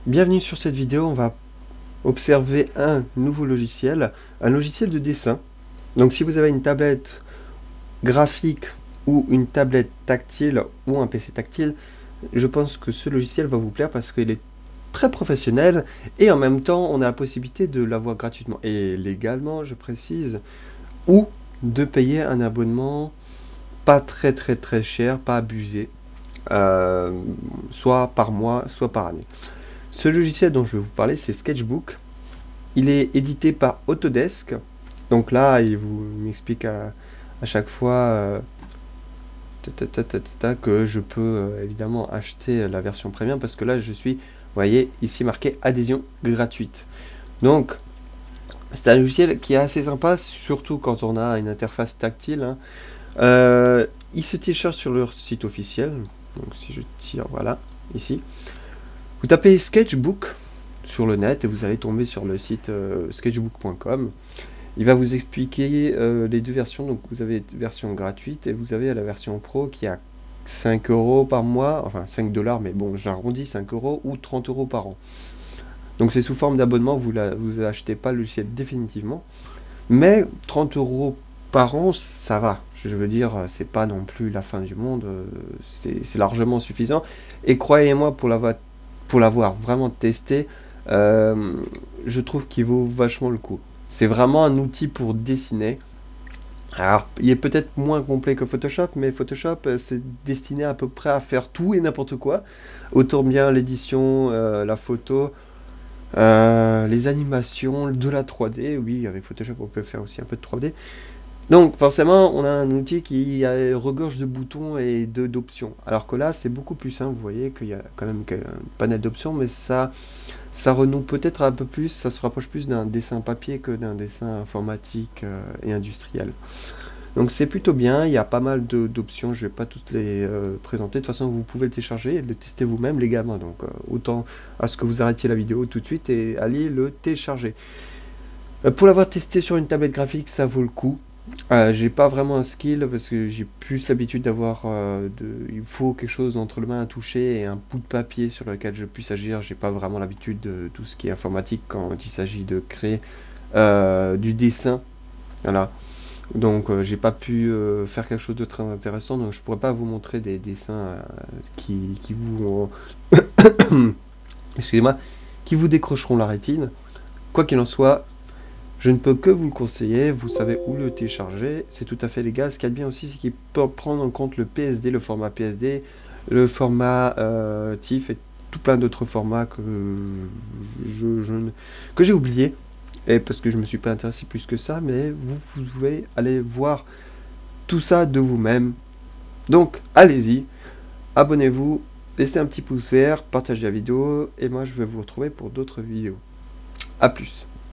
Bienvenue sur cette vidéo, on va observer un nouveau logiciel, un logiciel de dessin. Donc si vous avez une tablette graphique ou une tablette tactile ou un PC tactile, je pense que ce logiciel va vous plaire parce qu'il est très professionnel et en même temps on a la possibilité de l'avoir gratuitement et légalement, je précise, ou de payer un abonnement pas très cher, pas abusé, euh, soit par mois, soit par année. Ce logiciel dont je vais vous parler, c'est Sketchbook. Il est édité par Autodesk. Donc là, il vous m'explique à chaque fois que je peux évidemment acheter la version premium parce que là, je suis, vous voyez, ici marqué adhésion gratuite. Donc, c'est un logiciel qui est assez sympa, surtout quand on a une interface tactile, hein. Il se télécharge sur leur site officiel. Donc si je tire, voilà, ici. Vous tapez Sketchbook sur le net et vous allez tomber sur le site sketchbook.com. Il va vous expliquer les deux versions. Donc vous avez une version gratuite et vous avez la version pro qui a 5 euros par mois, enfin 5 dollars, mais bon, j'arrondis 5 euros ou 30 euros par an. Donc c'est sous forme d'abonnement, vous achetez pas le logiciel définitivement. Mais 30 euros par an, ça va. Je veux dire, c'est pas non plus la fin du monde, c'est largement suffisant. Et croyez-moi, pour l'avoir vraiment testé, euh, je trouve qu'il vaut vachement le coup. C'est vraiment un outil pour dessiner. Alors, il est peut-être moins complet que Photoshop, mais Photoshop, c'est destiné à peu près à faire tout et n'importe quoi. Autant bien l'édition, la photo, les animations, de la 3D. Oui, avec Photoshop, on peut faire aussi un peu de 3D. Donc forcément, on a un outil qui regorge de boutons et d'options. Alors que là, c'est beaucoup plus simple. Vous voyez qu'il y a quand même un panel d'options, mais ça renoue peut-être un peu plus, ça se rapproche plus d'un dessin papier que d'un dessin informatique et industriel. Donc c'est plutôt bien, il y a pas mal d'options, je ne vais pas toutes les présenter. De toute façon, vous pouvez le télécharger et le tester vous-même légalement. Donc autant à ce que vous arrêtiez la vidéo tout de suite et allez le télécharger. Pour l'avoir testé sur une tablette graphique, ça vaut le coup. J'ai pas vraiment un skill parce que j'ai plus l'habitude d'avoir il faut quelque chose entre le main à toucher et un bout de papier sur lequel je puisse agir. J'ai pas vraiment l'habitude de tout ce qui est informatique quand il s'agit de créer du dessin. Voilà. Donc j'ai pas pu faire quelque chose de très intéressant, donc je pourrais pas vous montrer des dessins qui vous excusez-moi, qui vous décrocheront la rétine. Quoi qu'il en soit, je ne peux que vous le conseiller, vous savez où le télécharger, c'est tout à fait légal. Ce qu'il y a de bien aussi, c'est qu'il peut prendre en compte le PSD, le format PSD, le format TIFF et tout plein d'autres formats que j'ai oublié. Et parce que je ne me suis pas intéressé plus que ça, mais vous pouvez aller voir tout ça de vous-même. Donc, allez-y, abonnez-vous, laissez un petit pouce vert, partagez la vidéo, et moi je vais vous retrouver pour d'autres vidéos. A plus.